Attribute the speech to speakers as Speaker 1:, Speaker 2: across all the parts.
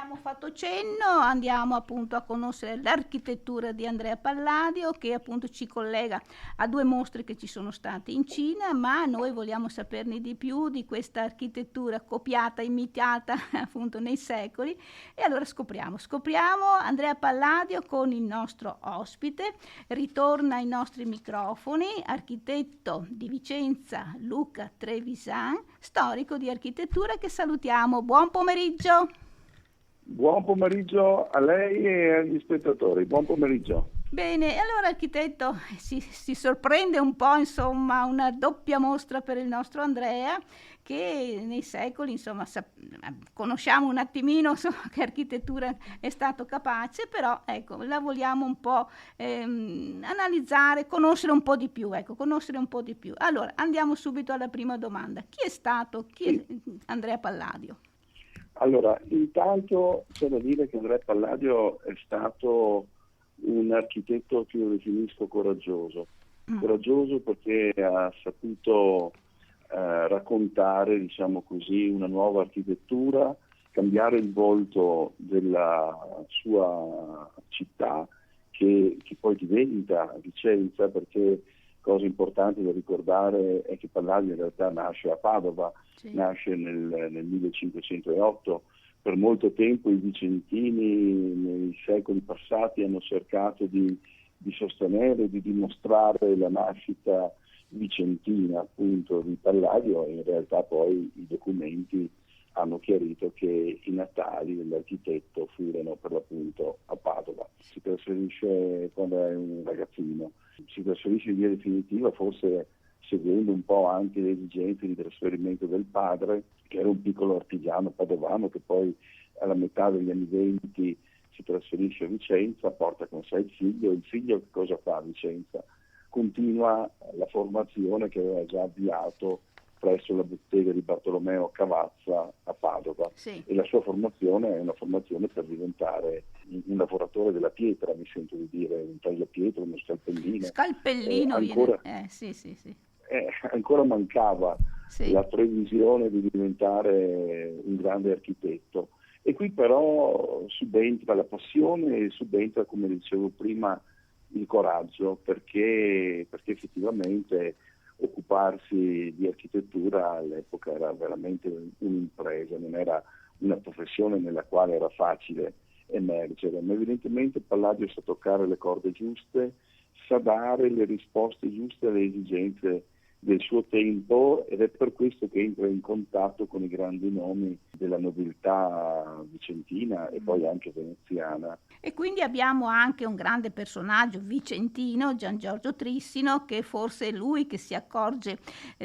Speaker 1: abbiamo fatto cenno, andiamo appunto a conoscere l'architettura di Andrea Palladio, che appunto ci collega a due mostre che ci sono state in Cina, ma noi vogliamo saperne di più di questa architettura copiata, imitata appunto nei secoli, e allora scopriamo Andrea Palladio con il nostro ospite. Ritorna ai nostri microfoni, architetto di Vicenza Luca Trevisan, storico di architettura, che salutiamo. Buon pomeriggio.
Speaker 2: Buon pomeriggio a lei e agli spettatori, buon pomeriggio.
Speaker 1: Bene, allora architetto, si sorprende un po', insomma, una doppia mostra per il nostro Andrea, che nei secoli, insomma, conosciamo un attimino, insomma, che architettura è stato capace, però ecco, la vogliamo un po' analizzare, conoscere un po' di più, Allora, andiamo subito alla prima domanda. Chi è Andrea Palladio?
Speaker 2: Allora, intanto c'è da dire che Andrea Palladio è stato un architetto che io definisco coraggioso. Coraggioso perché ha saputo raccontare, diciamo così, una nuova architettura, cambiare il volto della sua città, che poi diventa Vicenza, perché cosa importante da ricordare è che Palladio in realtà nasce a Padova, nasce nel 1508. Per molto tempo i vicentini nei secoli passati hanno cercato di sostenere, di dimostrare la nascita vicentina appunto di Palladio, e in realtà poi i documenti hanno chiarito che i natali dell'architetto furono per l'appunto a Padova. Si trasferisce quando è un ragazzino, si trasferisce in via definitiva, forse seguendo un po' anche le esigenze di trasferimento del padre, che era un piccolo artigiano padovano, che poi alla metà degli anni 20 si trasferisce a Vicenza, porta con sé il figlio che cosa fa a Vicenza? Continua la formazione che aveva già avviato presso la bottega di Bartolomeo Cavazza a Padova, e la sua formazione è una formazione per diventare un lavoratore della pietra, mi sento di dire, un tagliapietra, uno scalpellino. Ancora mancava la previsione di diventare un grande architetto, e qui però subentra la passione e subentra, come dicevo prima, il coraggio, perché effettivamente occuparsi di architettura all'epoca era veramente un'impresa, non era una professione nella quale era facile emergere, ma evidentemente Palladio sa toccare le corde giuste, sa dare le risposte giuste alle esigenze del suo tempo, ed è per questo che entra in contatto con i grandi nomi della nobiltà vicentina e poi anche veneziana.
Speaker 1: E quindi abbiamo anche un grande personaggio vicentino, Gian Giorgio Trissino, che forse è lui che si accorge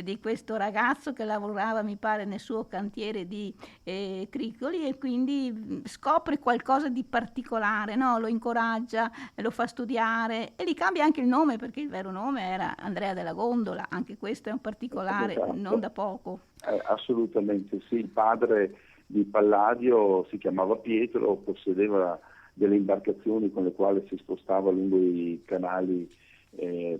Speaker 1: di questo ragazzo che lavorava, mi pare, nel suo cantiere di Cricoli, e quindi scopre qualcosa di particolare, no? Lo incoraggia, lo fa studiare e gli cambia anche il nome, perché il vero nome era Andrea della Gondola. Anche questo è un particolare, esatto, non da poco.
Speaker 2: Assolutamente sì, il padre di Palladio si chiamava Pietro, possedeva delle imbarcazioni con le quali si spostava lungo i canali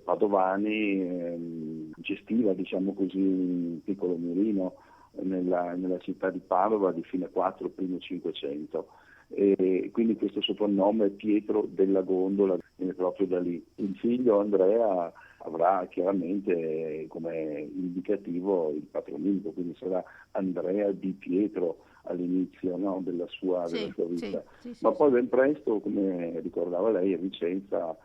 Speaker 2: padovani, gestiva, diciamo così, un piccolo mulino nella città di Padova di fine 4, primo 500. E quindi questo soprannome Pietro della Gondola viene proprio da lì. Il figlio Andrea avrà chiaramente come indicativo il patronimo, quindi sarà Andrea di Pietro all'inizio, no, della sua vita. Ma poi ben presto, come ricordava lei, a Vicenza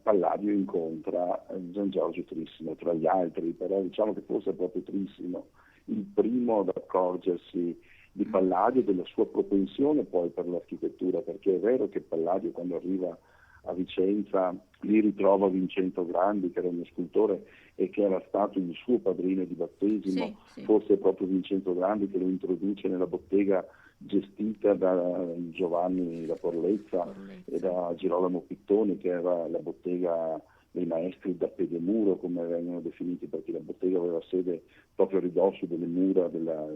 Speaker 2: Palladio incontra Gian Giorgio Trissino, tra gli altri, però diciamo che forse è proprio Trissino il primo ad accorgersi di Palladio, della sua propensione poi per l'architettura, perché è vero che Palladio, quando arriva a Vicenza, lì ritrova Vincenzo Grandi, che era uno scultore e che era stato il suo padrino di battesimo. Forse è proprio Vincenzo Grandi che lo introduce nella bottega gestita da Giovanni da Porlezza e da Girolamo Pittoni, che era la bottega dei maestri da Pedemuro, come vengono definiti, perché la bottega aveva sede proprio a ridosso delle mura della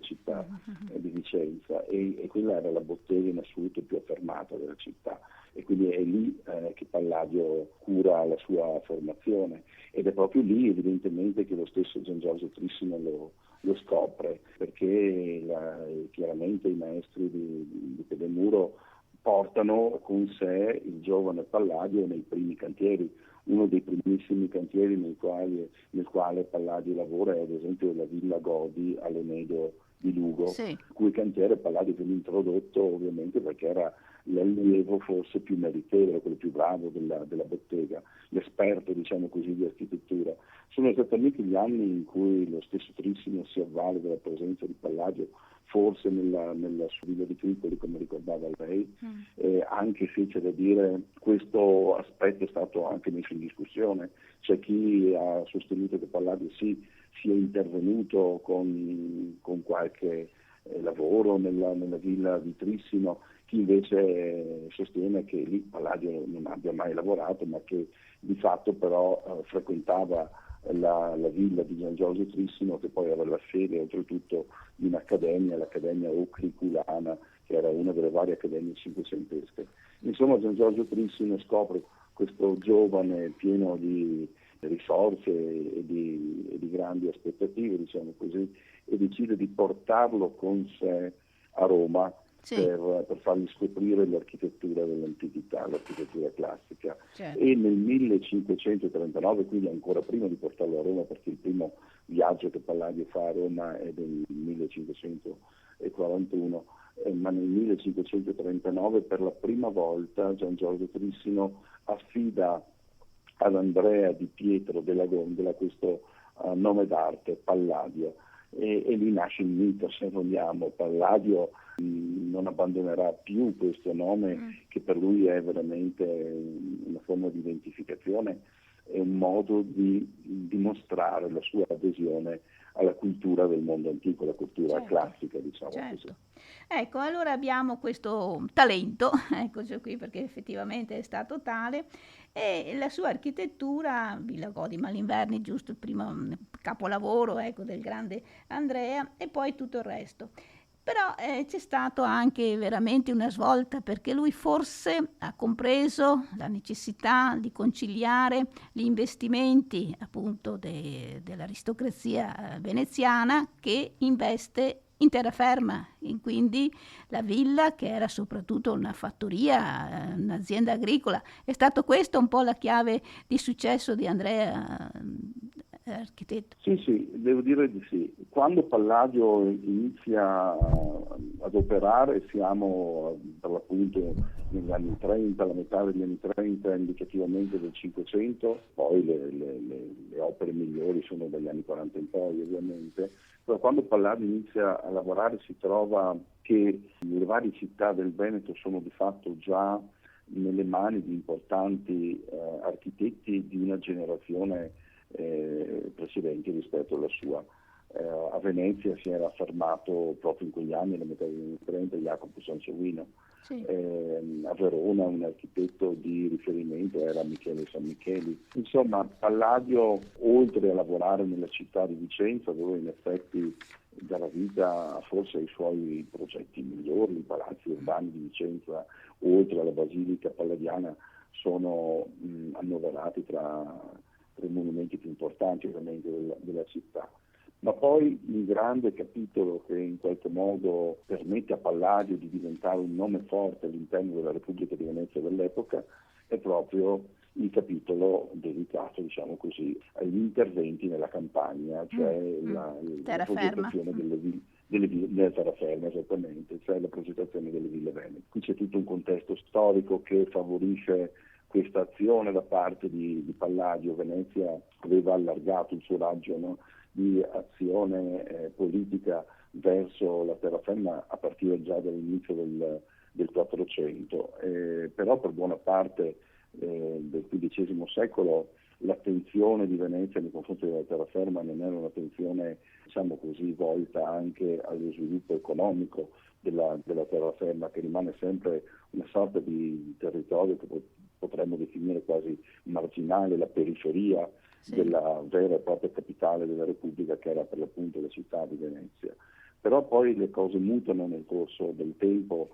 Speaker 2: città di Vicenza, e quella era la bottega in assoluto più affermata della città, e quindi è lì che Palladio cura la sua formazione, ed è proprio lì evidentemente che lo stesso Gian Giorgio Trissino lo scopre, perché chiaramente i maestri di Pedemuro portano con sé il giovane Palladio nei primi cantieri. Uno dei primissimi cantieri nel quale Palladio lavora è ad esempio la Villa Godi all'Enedo di Lugo,
Speaker 1: Sì.
Speaker 2: cui cantiere Palladio viene introdotto ovviamente perché era l'allievo forse più meritevole, quello più bravo della bottega, l'esperto diciamo così di architettura. Sono esattamente gli anni in cui lo stesso Trissimo si avvale della presenza di Palladio, forse nella sua villa di Tripoli, come ricordava lei, anche se c'è da dire questo aspetto è stato anche messo in discussione. C'è chi ha sostenuto che Palladio sia intervenuto con qualche lavoro nella villa di Trissimo, chi invece sostiene che lì Palladio non abbia mai lavorato, ma che di fatto però frequentava la villa di Gian Giorgio Trissimo, che poi aveva sede oltretutto di un'accademia, l'Accademia Ocriculana, che era una delle varie accademie cinquecentesche. Insomma, Gian Giorgio Trissimo scopre questo giovane pieno di risorse e di grandi aspettative, diciamo così, e decide di portarlo con sé a Roma. Sì. Per fargli scoprire l'architettura dell'antichità, l'architettura classica. Certo. E nel 1539, quindi ancora prima di portarlo a Roma, perché il primo viaggio che Palladio fa a Roma è del 1541, ma nel 1539 per la prima volta Gian Giorgio Trissino affida ad Andrea di Pietro della Gondola questo nome d'arte, Palladio. E lì nasce il mito, se vogliamo. Palladio non abbandonerà più questo nome che per lui è veramente una forma di identificazione, è un modo di dimostrare la sua adesione alla cultura del mondo antico, la cultura classica, diciamo così.
Speaker 1: Ecco, allora abbiamo questo talento, eccoci qui perché effettivamente è stato tale, e la sua architettura, Villa Godi Malinverni, giusto il primo capolavoro, ecco, del grande Andrea, e poi tutto il resto. Però c'è stato anche veramente una svolta, perché lui forse ha compreso la necessità di conciliare gli investimenti appunto dell'aristocrazia veneziana, che investe in terraferma, e quindi la villa, che era soprattutto una fattoria, un'azienda agricola. È stato questo un po' la chiave di successo di Andrea, architetto?
Speaker 2: Sì, devo dire di sì. Quando Palladio inizia ad operare, siamo per l'appunto negli anni 30, la metà degli anni 30, indicativamente del 500, poi le opere migliori sono dagli anni 40 in poi ovviamente, però quando Palladio inizia a lavorare si trova che le varie città del Veneto sono di fatto già nelle mani di importanti architetti di una generazione precedenti rispetto alla sua. A Venezia si era affermato proprio in quegli anni, nella metà degli anni 30, Jacopo Sansovino. Sì. A Verona un architetto di riferimento era Michele Sammicheli. Insomma, Palladio, oltre a lavorare nella città di Vicenza, dove in effetti dava vita forse ai suoi progetti migliori, i palazzi urbani di Vicenza, oltre alla Basilica Palladiana, sono annoverati tra i monumenti più importanti ovviamente della città. Ma poi il grande capitolo che in qualche modo permette a Palladio di diventare un nome forte all'interno della Repubblica di Venezia dell'epoca è proprio il capitolo dedicato, diciamo così, agli interventi nella campagna, cioè la progettazione delle terraferme, esattamente, cioè la progettazione delle ville venete. Qui c'è tutto un contesto storico che favorisce questa azione da parte di Palladio. Venezia aveva allargato il suo raggio, no, di azione politica verso la terraferma a partire già dall'inizio del 400, però per buona parte del XV secolo l'attenzione di Venezia nei confronti della terraferma non era un'attenzione, diciamo così, volta anche allo sviluppo economico della terraferma, che rimane sempre una sorta di territorio che potremmo definire quasi marginale, la periferia della vera e propria capitale della Repubblica, che era per l'appunto la città di Venezia. Però poi le cose mutano nel corso del tempo,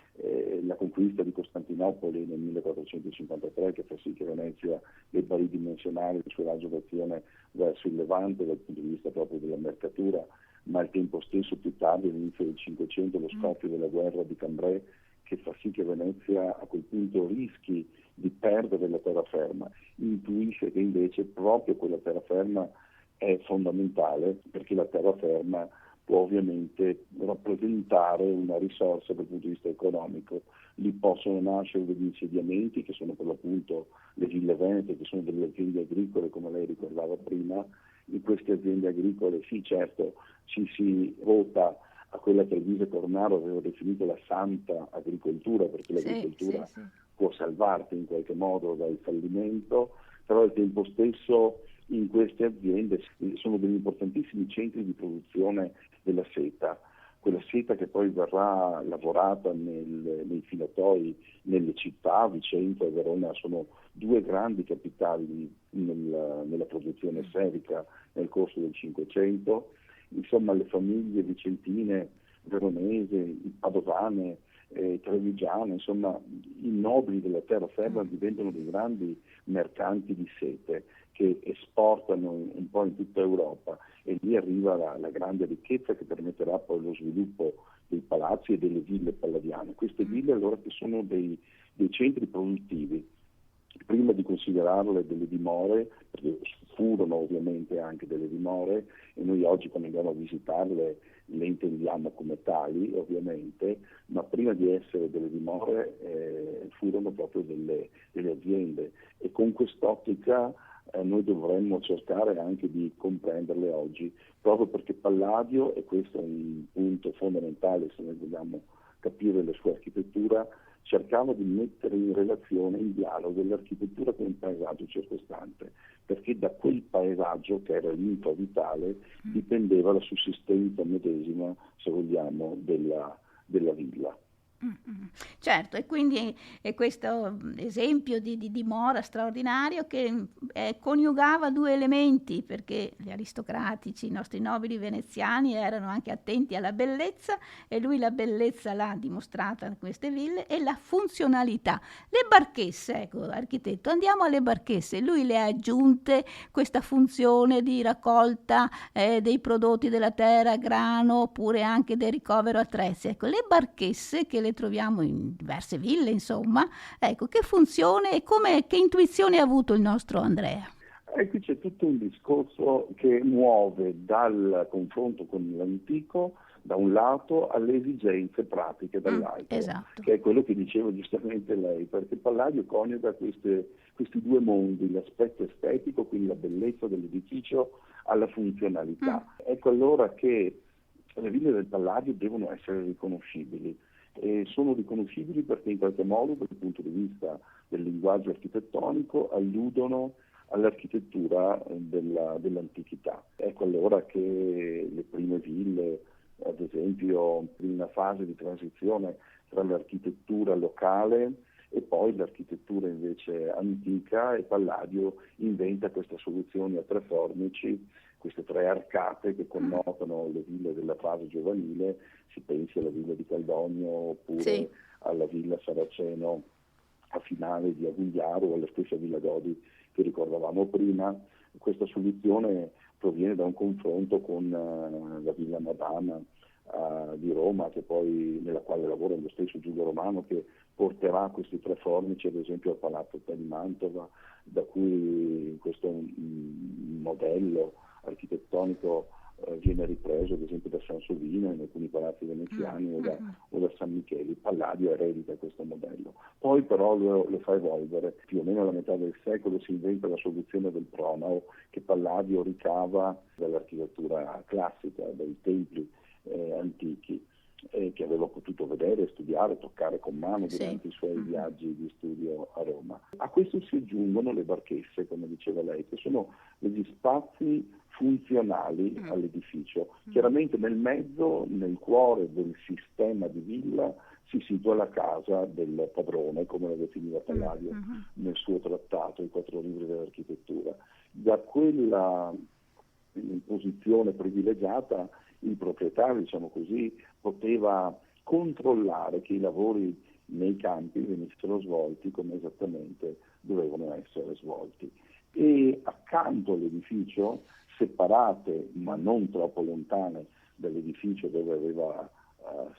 Speaker 2: la conquista di Costantinopoli nel 1453 che fa sì che Venezia debba ridimensionare il suo raggio d'azione verso il Levante dal punto di vista proprio della mercatura, ma al tempo stesso più tardi, all'inizio del Cinquecento, lo scoppio della guerra di Cambrai, che fa sì che Venezia a quel punto rischi di perdere la terraferma. Intuisce che invece proprio quella terraferma è fondamentale, perché la terraferma può ovviamente rappresentare una risorsa dal punto di vista economico. Lì possono nascere degli insediamenti che sono per l'appunto le ville venete, che sono delle aziende agricole, come lei ricordava prima. In queste aziende agricole sì, certo, ci si vota a quella che Elvise Cornaro aveva definito la santa agricoltura, perché l'agricoltura può salvarti in qualche modo dal fallimento, però al tempo stesso in queste aziende sono degli importantissimi centri di produzione della seta, quella seta che poi verrà lavorata nei filatoi nelle città. Vicenza e Verona sono due grandi capitali nella produzione serica nel corso del Cinquecento. Insomma, le famiglie vicentine, veronesi, padovane, trevigiane, insomma i nobili della terraferma diventano dei grandi mercanti di sete che esportano un po' in tutta Europa, e lì arriva la grande ricchezza che permetterà poi lo sviluppo dei palazzi e delle ville palladiane. Queste ville allora che sono dei centri produttivi, prima di considerarle delle dimore, perché furono ovviamente anche delle dimore, e noi oggi quando andiamo a visitarle le intendiamo come tali ovviamente, ma prima di essere delle dimore furono proprio delle aziende, e con quest'ottica noi dovremmo cercare anche di comprenderle oggi, proprio perché Palladio, e questo è un punto fondamentale se noi vogliamo capire la sua architettura, cercava di mettere in relazione, in dialogo, l'architettura con il paesaggio circostante, perché da quel paesaggio, che era l'infa vitale, dipendeva la sussistenza medesima, se vogliamo, della villa.
Speaker 1: Certo, e quindi è questo esempio di dimora straordinario che coniugava due elementi, perché gli aristocratici, i nostri nobili veneziani erano anche attenti alla bellezza, e lui la bellezza l'ha dimostrata in queste ville, e la funzionalità. Le barchesse, ecco, architetto, andiamo alle barchesse, lui le ha aggiunte questa funzione di raccolta dei prodotti della terra, grano, oppure anche del ricovero attrezzi. Ecco, le barchesse che le troviamo in diverse ville, insomma, ecco, che funzione e che intuizione ha avuto il nostro Andrea?
Speaker 2: E qui c'è tutto un discorso che muove dal confronto con l'antico da un lato alle esigenze pratiche dall'altro,
Speaker 1: esatto.
Speaker 2: Che è quello che diceva giustamente lei, perché Palladio coniuga questi due mondi, l'aspetto estetico, quindi la bellezza dell'edificio, alla funzionalità. Ecco allora che le ville del Palladio devono essere riconoscibili. E sono riconoscibili perché in qualche modo, dal punto di vista del linguaggio architettonico, alludono all'architettura dell'antichità. Ecco allora che le prime ville, ad esempio, in una fase di transizione tra l'architettura locale e poi l'architettura invece antica, e Palladio inventa questa soluzione a tre fornici, queste tre arcate che connotano le ville della fase giovanile. Si pensi alla villa di Caldogno oppure alla villa Saraceno a finale di Agugliaro, o alla stessa villa Godi che ricordavamo prima. Questa soluzione proviene da un confronto con la villa Madama di Roma, nella quale lavora lo stesso Giulio Romano, che porterà questi tre fornici ad esempio al Palazzo di Mantova, da cui questo modello architettonico viene ripreso ad esempio da Sansovino in alcuni palazzi veneziani o da San Michele. Palladio eredita questo modello, poi però lo fa evolvere. Più o meno alla metà del secolo si inventa la soluzione del pronao, che Palladio ricava dall'architettura classica, dai templi antichi, che aveva potuto vedere, studiare, toccare con mano durante i suoi viaggi di studio a Roma. A questo si aggiungono le barchesse, come diceva lei, che sono degli spazi funzionali all'edificio. Chiaramente nel mezzo, nel cuore del sistema di villa, si situa la casa del padrone, come la definiva Palladio nel suo trattato, i 4 libri dell'architettura. Da quella posizione privilegiata il proprietario, diciamo così, poteva controllare che i lavori nei campi venissero svolti come esattamente dovevano essere svolti. E accanto all'edificio, separate ma non troppo lontane dell'edificio dove aveva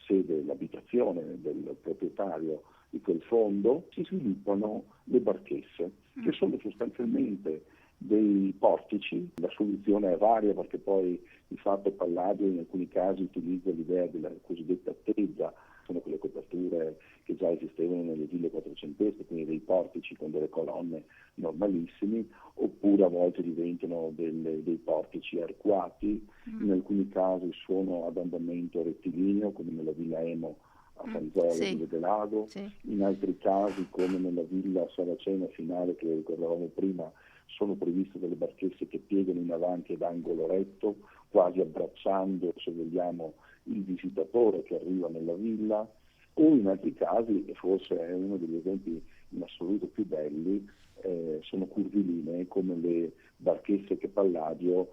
Speaker 2: sede l'abitazione del proprietario di quel fondo, si sviluppano le barchesse, che sono sostanzialmente dei portici. La soluzione è varia, perché poi di fatto Palladio in alcuni casi utilizza l'idea della cosiddetta tezza, sono quelle coperture che già esistevano nelle ville quattrocentesche, quindi dei portici con delle colonne normalissimi, oppure a volte diventano dei portici arcuati, in alcuni casi sono ad andamento rettilineo, come nella villa Emo a Fanzola, Villa del Lago, in altri casi, come nella villa Saracena finale che ricordavamo prima, sono previste delle barchesse che piegano in avanti ad angolo retto, quasi abbracciando, se vogliamo, il visitatore che arriva nella villa, o in altri casi, e forse è uno degli esempi in assoluto più belli, sono curvilinee, come le barchesse che Palladio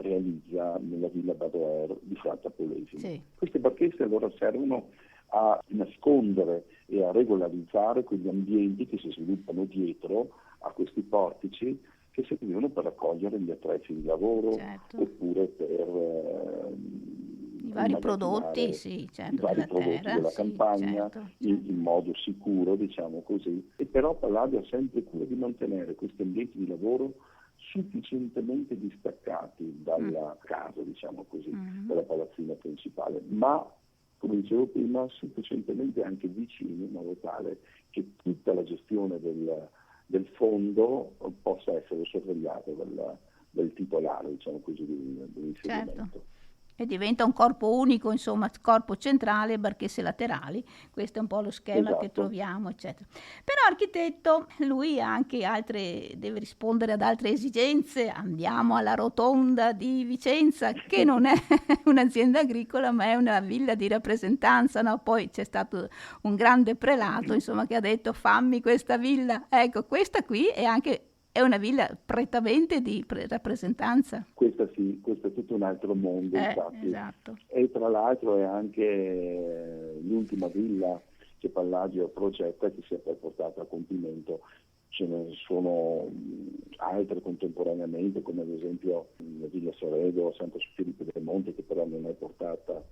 Speaker 2: realizza nella villa Badoer di Fratta Polesine.
Speaker 1: Sì.
Speaker 2: Queste barchesse allora servono a nascondere e a regolarizzare quegli ambienti che si sviluppano dietro a questi portici, che servivano per raccogliere gli attrezzi di lavoro, oppure per
Speaker 1: i vari prodotti,
Speaker 2: i vari prodotti della campagna in modo sicuro, diciamo così. E però Palladio ha sempre cura di mantenere questi ambienti di lavoro sufficientemente distaccati dalla casa, diciamo così, dalla palazzina principale, ma, come dicevo prima, sufficientemente anche vicini, in modo tale che tutta la gestione del fondo possa essere sorvegliata dal titolare, diciamo così, dell'insediamento.
Speaker 1: E diventa un corpo unico, insomma, corpo centrale, barchesse laterali. Questo è un po' lo schema che troviamo, eccetera. Però architetto, lui ha anche deve rispondere ad altre esigenze. Andiamo alla Rotonda di Vicenza, che non è un'azienda agricola, ma è una villa di rappresentanza, no? Poi c'è stato un grande prelato, insomma, che ha detto: fammi questa villa. Ecco, questa qui è una villa prettamente di rappresentanza.
Speaker 2: Questa sì, questo è tutto un altro mondo, infatti.
Speaker 1: Esatto.
Speaker 2: E tra l'altro è anche l'ultima villa che Palladio progetta, che sia poi portata a compimento. Ce ne sono altre contemporaneamente, come ad esempio la villa Soredo, Santo Filippo del Monte, che però non è portata,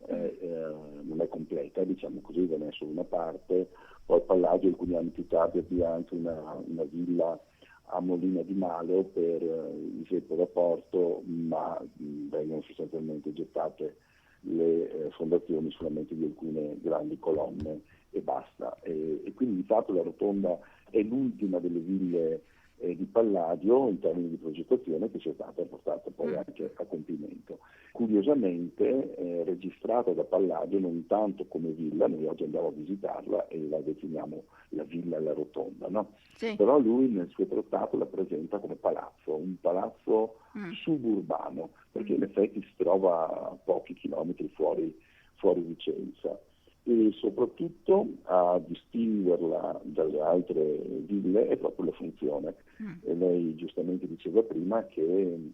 Speaker 2: non è completa, diciamo così, ve ne è solo una parte. Poi Palladio alcuni anni più tardi avvia anche una villa a Molina di Malo per il Zeppo da Porto, ma vengono sostanzialmente gettate le fondazioni solamente di alcune grandi colonne e basta. E quindi di fatto la Rotonda è l'ultima delle ville di Palladio in termini di progettazione, che sia stata portata poi anche a compimento. Curiosamente registrata da Palladio non tanto come villa, noi oggi andiamo a visitarla e la definiamo la villa alla Rotonda, no? Sì. Però lui nel suo trattato la presenta come palazzo, un palazzo suburbano, perché in effetti si trova a pochi chilometri fuori Vicenza. E soprattutto a distinguerla dalle altre ville è proprio la funzione. E lei giustamente diceva prima che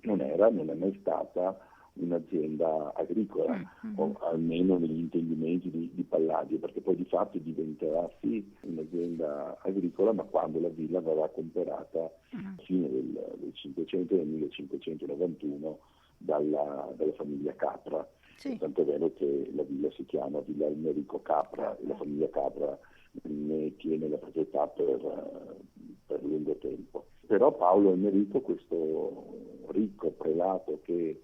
Speaker 2: non è mai stata un'azienda agricola, o almeno negli intendimenti di Palladio, perché poi di fatto diventerà sì un'azienda agricola, ma quando la villa verrà comprata a fine del 500 nel 1591 dalla famiglia Capra. Sì. Tanto è vero che la villa si chiama Villa Almerico Capra e la famiglia Capra ne tiene la proprietà per lungo tempo. Però Paolo Almerico, questo ricco prelato che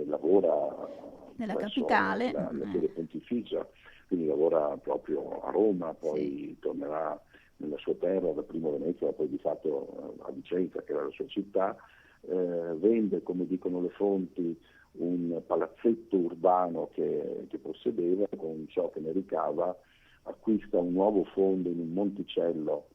Speaker 2: lavora
Speaker 1: nella capitale,
Speaker 2: la sede pontificia, quindi lavora proprio a Roma, poi tornerà nella sua terra, da prima a Venezia, poi di fatto a Vicenza, che era la sua città, vende, come dicono le fonti, un palazzetto urbano che possedeva, con ciò che ne ricava acquista un nuovo fondo in un monticello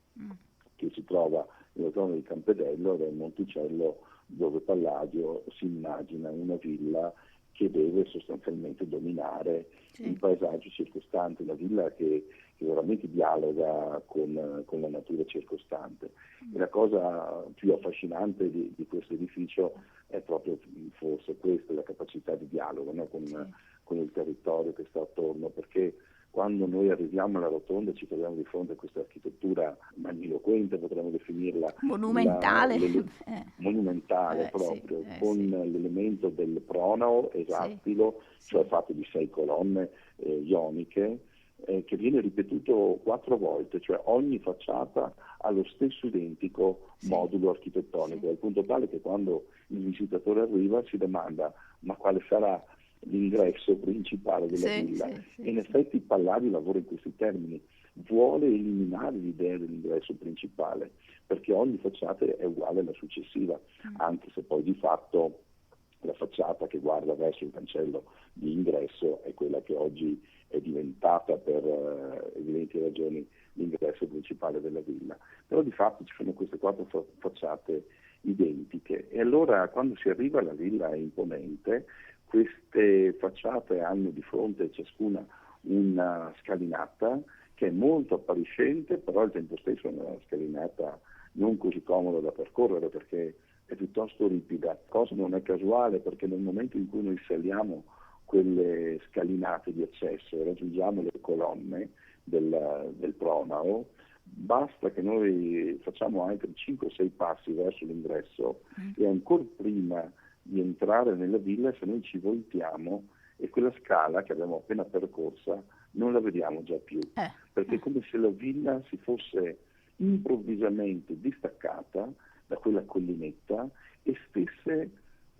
Speaker 2: che si trova nella zona di Campedello, ed è un monticello dove Palladio si immagina una villa che deve sostanzialmente dominare il paesaggio circostante, una villa che veramente dialoga con la natura circostante. E la cosa più affascinante di questo edificio è proprio forse questa, la capacità di dialogo, no? con il territorio che sta attorno, perché quando noi arriviamo alla rotonda ci troviamo di fronte a questa architettura magniloquente, potremmo definirla
Speaker 1: monumentale,
Speaker 2: monumentale proprio, con
Speaker 1: sì.
Speaker 2: l'elemento del pronao esattilo,
Speaker 1: Sì.
Speaker 2: cioè fatto di 6 colonne ioniche, che viene ripetuto 4 volte, cioè ogni facciata ha lo stesso identico modulo architettonico, al punto tale che quando il visitatore arriva si domanda: ma quale sarà l'ingresso principale della villa? E in effetti Palladio lavora in questi termini, vuole eliminare l'idea dell'ingresso principale, perché ogni facciata è uguale alla successiva, anche se poi di fatto la facciata che guarda verso il cancello di ingresso è quella che oggi è diventata, per evidenti ragioni, l'ingresso principale della villa. Però di fatto ci sono queste 4 facciate identiche, e allora quando si arriva alla villa è imponente. Queste facciate hanno di fronte ciascuna una scalinata che è molto appariscente, però al tempo stesso è una scalinata non così comoda da percorrere, perché è piuttosto ripida. Cosa non è casuale, perché nel momento in cui noi saliamo quelle scalinate di accesso e raggiungiamo le colonne del pronao, basta che noi facciamo anche 5-6 passi verso l'ingresso e ancora prima di entrare nella villa, se noi ci voltiamo, e quella scala che abbiamo appena percorsa non la vediamo già più, perché è come se la villa si fosse improvvisamente distaccata da quella collinetta e stesse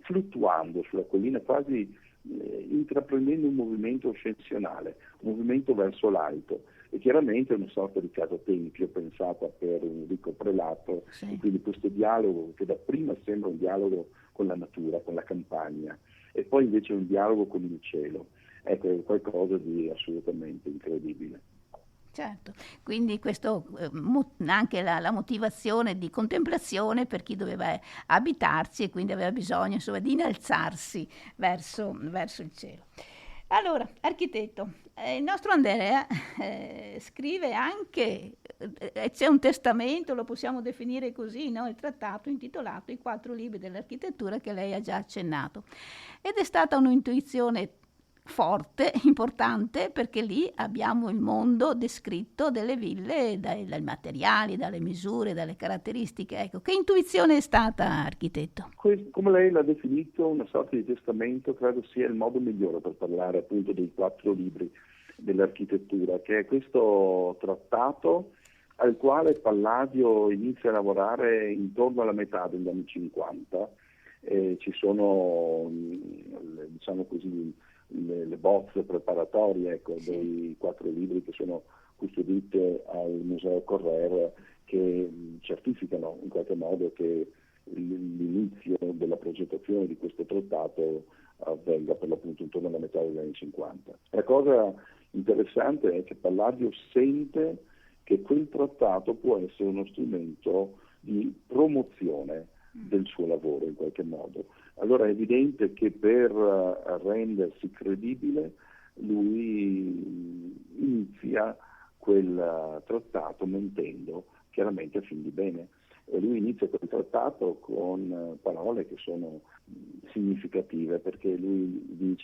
Speaker 2: fluttuando sulla collina, quasi intraprendendo un movimento ascensionale, un movimento verso l'alto. E chiaramente è una sorta di casa tempio pensata per un ricco prelato, e quindi questo dialogo che dapprima sembra un dialogo con la natura, con la campagna, e poi invece un dialogo con il cielo. Ecco, è qualcosa di assolutamente incredibile.
Speaker 1: Certo, quindi questo anche la motivazione di contemplazione per chi doveva abitarci e quindi aveva bisogno, insomma, di innalzarsi verso il cielo. Allora, architetto, il nostro Andrea scrive anche, c'è un testamento, lo possiamo definire così, no? Il trattato intitolato I 4 libri dell'architettura, che lei ha già accennato, ed è stata un'intuizione forte, importante, perché lì abbiamo il mondo descritto delle ville dai materiali, dalle misure, dalle caratteristiche. Ecco, che intuizione è stata, architetto?
Speaker 2: Come lei l'ha definito, una sorta di testamento, credo sia il modo migliore per parlare appunto dei 4 libri dell'architettura, che è questo trattato al quale Palladio inizia a lavorare intorno alla metà degli anni 50. Ci sono, diciamo così, le bozze preparatorie, ecco, dei 4 libri che sono custodite al Museo Correr, che certificano in qualche modo che l'inizio della progettazione di questo trattato avvenga per l'appunto intorno alla metà degli anni 50. La cosa interessante è che Palladio sente che quel trattato può essere uno strumento di promozione del suo lavoro in qualche modo. Allora è evidente che per rendersi credibile lui inizia quel trattato mentendo, chiaramente a fin di bene. E lui inizia quel trattato con parole che sono significative, perché lui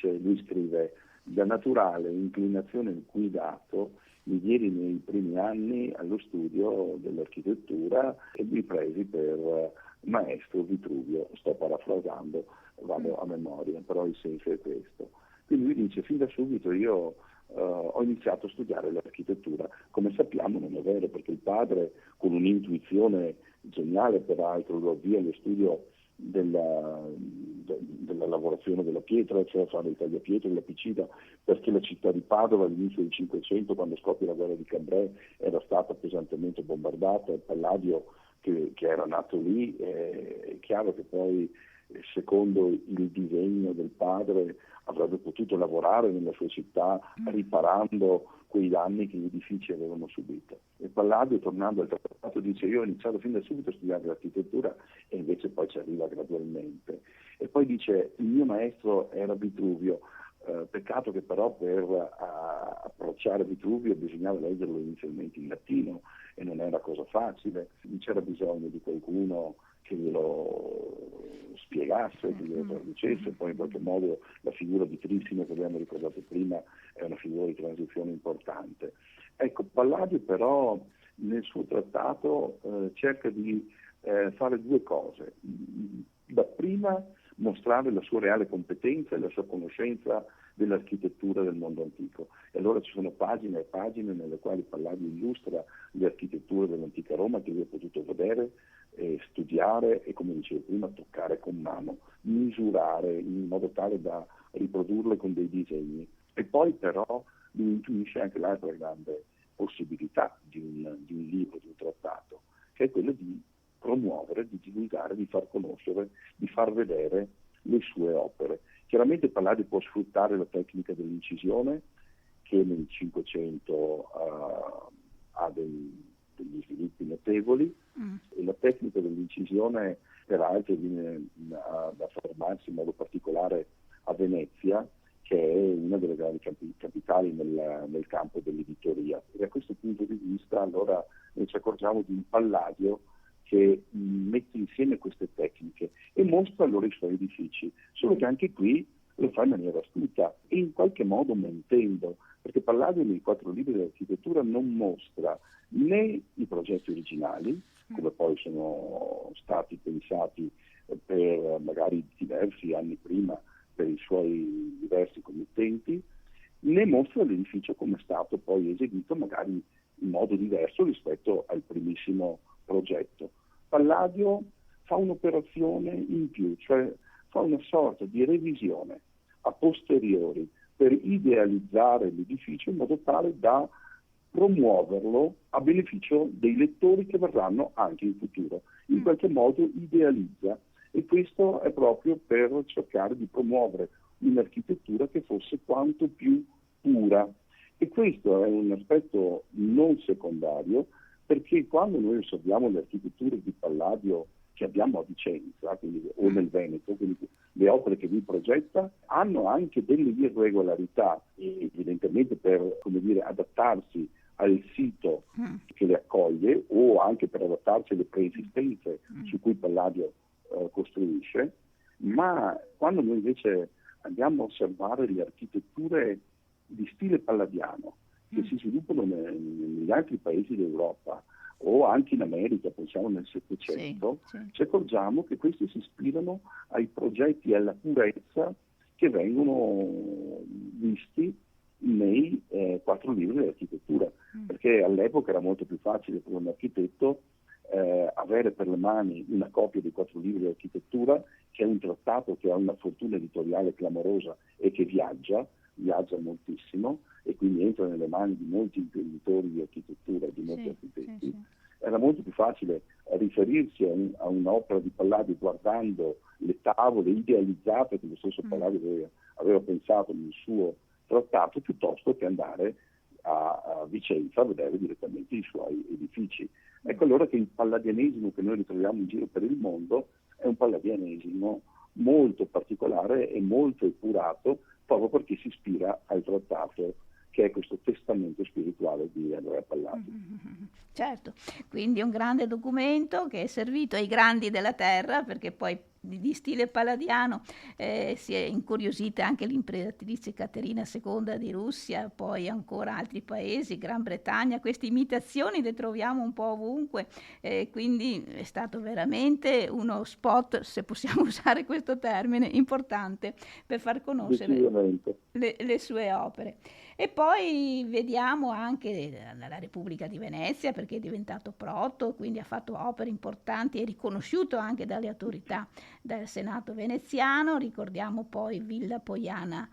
Speaker 2: scrive: da naturale inclinazione guidato mi diedi nei primi anni allo studio dell'architettura e mi presi per maestro Vitruvio. Sto parafrasando, vado a memoria, però il senso è questo. Quindi lui dice: fin da subito io ho iniziato a studiare l'architettura. Come sappiamo non è vero, perché il padre, con un'intuizione geniale peraltro, lo avvia allo studio della lavorazione della pietra, cioè fare il tagliapietre e la piccina, perché la città di Padova all'inizio del Cinquecento, quando scoppia la guerra di Cambrai, era stata pesantemente bombardata, e Palladio che era nato lì, è chiaro che poi, secondo il disegno del padre, avrebbe potuto lavorare nella sua città riparando quei danni che gli edifici avevano subito. E Palladio, tornando al trattato, dice: io ho iniziato fin da subito a studiare l'architettura, e invece poi ci arriva gradualmente. E poi dice: il mio maestro era Vitruvio, peccato che però per approcciare Vitruvio bisognava leggerlo inizialmente in latino e non era cosa facile, c'era bisogno di qualcuno che glielo spiegasse, che lo traducesse, poi in qualche modo la figura di Trissimo che abbiamo ricordato prima è una figura di transizione importante. Ecco, Palladio però nel suo trattato cerca di fare due cose. Da prima mostrare la sua reale competenza e la sua conoscenza dell'architettura del mondo antico. E allora ci sono pagine e pagine nelle quali Palladio illustra le architetture dell'antica Roma che io ho potuto vedere, studiare e, come dicevo prima, toccare con mano, misurare in modo tale da riprodurle con dei disegni. E poi però lui intuisce anche l'altra grande possibilità di un libro, di un trattato, che è quello di promuovere, di divulgare, di far conoscere, di far vedere le sue opere. Chiaramente Palladio può sfruttare la tecnica dell'incisione, che nel Cinquecento ha degli sviluppi notevoli, e la tecnica dell'incisione peraltro viene ad affermarsi in modo particolare a Venezia, che è una delle grandi capitali nel campo dell'editoria. E da questo punto di vista allora noi ci accorgiamo di un Palladio che mette insieme queste tecniche e mostra allora i suoi edifici, solo che anche qui lo fa in maniera astuta e in qualche modo mentendo, perché Palladio nei 4 libri dell'architettura non mostra né i progetti originali, come poi sono stati pensati per magari diversi anni prima per i suoi diversi committenti, né mostra l'edificio come è stato poi eseguito magari in modo diverso rispetto al primissimo progetto. Palladio fa un'operazione in più, cioè fa una sorta di revisione a posteriori per idealizzare l'edificio in modo tale da promuoverlo a beneficio dei lettori che verranno anche in futuro. In qualche modo idealizza, e questo è proprio per cercare di promuovere un'architettura che fosse quanto più pura. E questo è un aspetto non secondario, perché quando noi osserviamo le architetture di Palladio che abbiamo a Vicenza, quindi, o nel Veneto, quindi le opere che lui progetta, hanno anche delle irregolarità, evidentemente per, come dire, adattarsi al sito che le accoglie o anche per adattarsi alle preesistenze su cui Palladio costruisce, ma quando noi invece andiamo a osservare le architetture di stile palladiano che si sviluppano negli altri paesi d'Europa o anche in America, pensiamo nel Settecento, ci accorgiamo che questi si ispirano ai progetti e alla purezza che vengono visti nei 4 libri dell'architettura, perché all'epoca era molto più facile per un architetto avere per le mani una copia dei 4 libri dell'architettura, che è un trattato che ha una fortuna editoriale clamorosa e che viaggia moltissimo e quindi entra nelle mani di molti imprenditori di architettura, di molti architetti. Era molto più facile riferirsi a un'opera di Palladio guardando le tavole idealizzate che lo stesso Palladio aveva pensato nel suo trattato, piuttosto che andare a Vicenza a vedere direttamente i suoi edifici. Ecco allora che il palladianesimo che noi ritroviamo in giro per il mondo è un palladianesimo molto particolare e molto epurato, proprio perché si ispira al trattato che è questo testamento spirituale di Andrea Palladio.
Speaker 1: Certo, quindi un grande documento che è servito ai grandi della terra, perché poi di stile palladiano si è incuriosita anche l'imperatrice Caterina II di Russia, poi ancora altri paesi, Gran Bretagna. Queste imitazioni le troviamo un po' ovunque, quindi è stato veramente uno spot, se possiamo usare questo termine, importante per far conoscere le sue opere. E poi vediamo anche la Repubblica di Venezia, perché è diventato proto, quindi ha fatto opere importanti e riconosciuto anche dalle autorità del Senato veneziano. Ricordiamo poi Villa Poiana,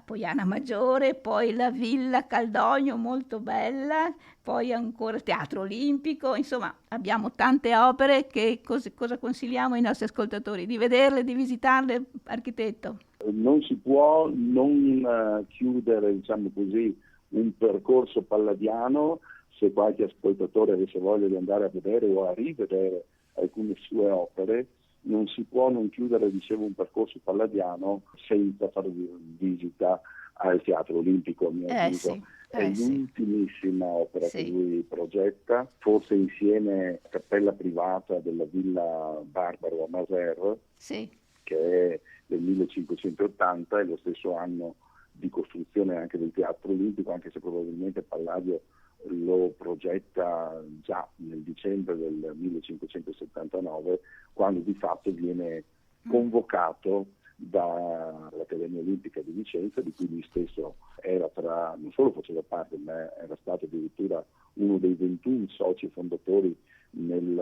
Speaker 1: Poiana Maggiore, poi la Villa Caldogno molto bella, poi ancora il Teatro Olimpico. Insomma, abbiamo tante opere che cosa consigliamo ai nostri ascoltatori? Di vederle, di visitarle, architetto?
Speaker 2: Non si può non chiudere, diciamo così, un percorso palladiano. Se qualche ascoltatore avesse voglia di andare a vedere o a rivedere alcune sue opere, non si può non chiudere, dicevo, un percorso palladiano senza fare visita al Teatro Olimpico, a mio avviso.
Speaker 1: Sì.
Speaker 2: È l'ultimissima opera
Speaker 1: sì.
Speaker 2: che lui progetta, forse insieme a Cappella Privata della Villa Barbaro a Maser,
Speaker 1: sì.
Speaker 2: che è del 1580, è lo stesso anno di costruzione anche del Teatro Olimpico, anche se probabilmente Palladio lo progetta già nel dicembre del 1579, quando di fatto viene convocato dall'Accademia Olimpica di Vicenza, di cui lui stesso era non solo faceva parte, ma era stato addirittura uno dei 21 soci fondatori nel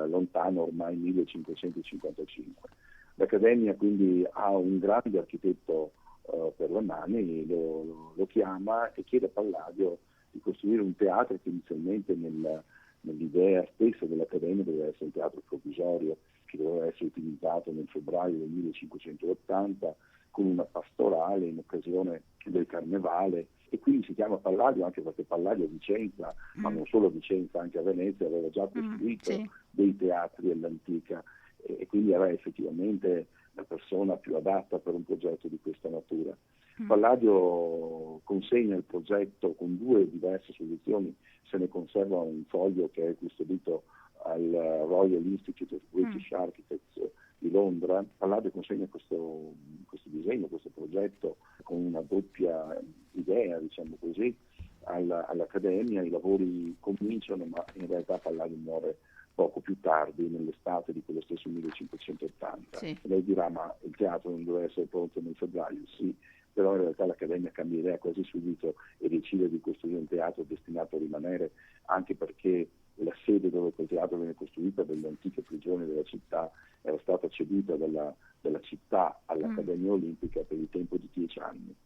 Speaker 2: lontano ormai 1555. L'Accademia quindi ha un grande architetto per le mani, lo chiama e chiede a Palladio di costruire un teatro che inizialmente nell'idea stessa dell'Accademia doveva essere un teatro provvisorio che doveva essere utilizzato nel febbraio del 1580 con una pastorale in occasione del Carnevale, e quindi si chiama Palladio anche perché Palladio a Vicenza, ma non solo a Vicenza, anche a Venezia, aveva già costruito dei teatri all'antica, e quindi era effettivamente la persona più adatta per un progetto di questa natura. Palladio consegna il progetto con 2 diverse soluzioni, se ne conserva un foglio che è custodito al Royal Institute of British Architects di Londra. Palladio consegna questo disegno, questo progetto con una doppia idea, diciamo così, all'Accademia. I lavori cominciano, ma in realtà Palladio muore poco più tardi, nell'estate di quello stesso 1580. Lei dirà, ma il teatro non doveva essere pronto nel febbraio? Sì, però in realtà l'Accademia cambia idea quasi subito e decide di costruire un teatro destinato a rimanere, anche perché la sede dove quel teatro viene costruita, delle antiche prigioni della città, era stata ceduta dalla città all'Accademia Olimpica per il tempo di 10 anni.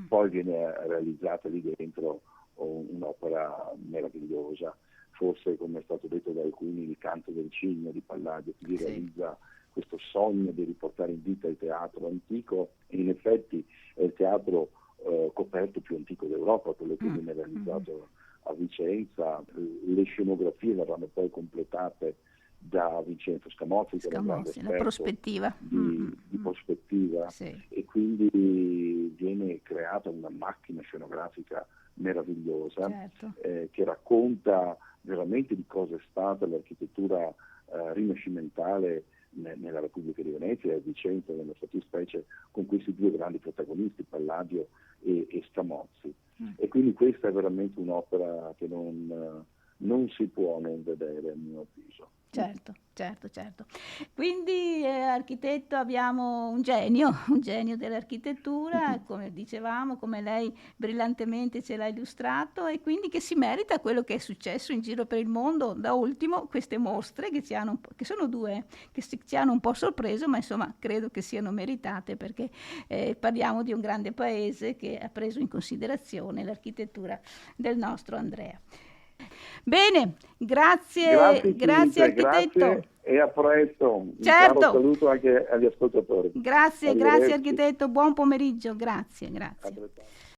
Speaker 2: Poi viene realizzata lì dentro un'opera meravigliosa, forse, come è stato detto da alcuni, il Canto del Cigno di Palladio, che realizza questo sogno di riportare in vita il teatro antico, e in effetti è il teatro coperto più antico d'Europa, quello che viene realizzato a Vicenza. Le scenografie verranno poi completate da Vincenzo Scamozzi, che era un grande esperto
Speaker 1: la prospettiva.
Speaker 2: di prospettiva, e quindi viene creata una macchina scenografica meravigliosa, che racconta veramente di cosa è stata l'architettura rinascimentale nella Repubblica di Venezia e a Vicenza, nella fattispecie, con questi 2 grandi protagonisti, Palladio e Scamozzi. E quindi questa è veramente un'opera che non si può non vedere, a mio avviso.
Speaker 1: Certo. Quindi, architetto, abbiamo un genio dell'architettura, come dicevamo, come lei brillantemente ce l'ha illustrato, e quindi che si merita quello che è successo in giro per il mondo. Da ultimo queste mostre che sono 2, che ci hanno un po' sorpreso, ma insomma credo che siano meritate, perché parliamo di un grande paese che ha preso in considerazione l'architettura del nostro Andrea. Bene, grazie architetto.
Speaker 2: Grazie e a presto. Un caro saluto anche agli ascoltatori.
Speaker 1: Grazie architetto, buon pomeriggio, grazie.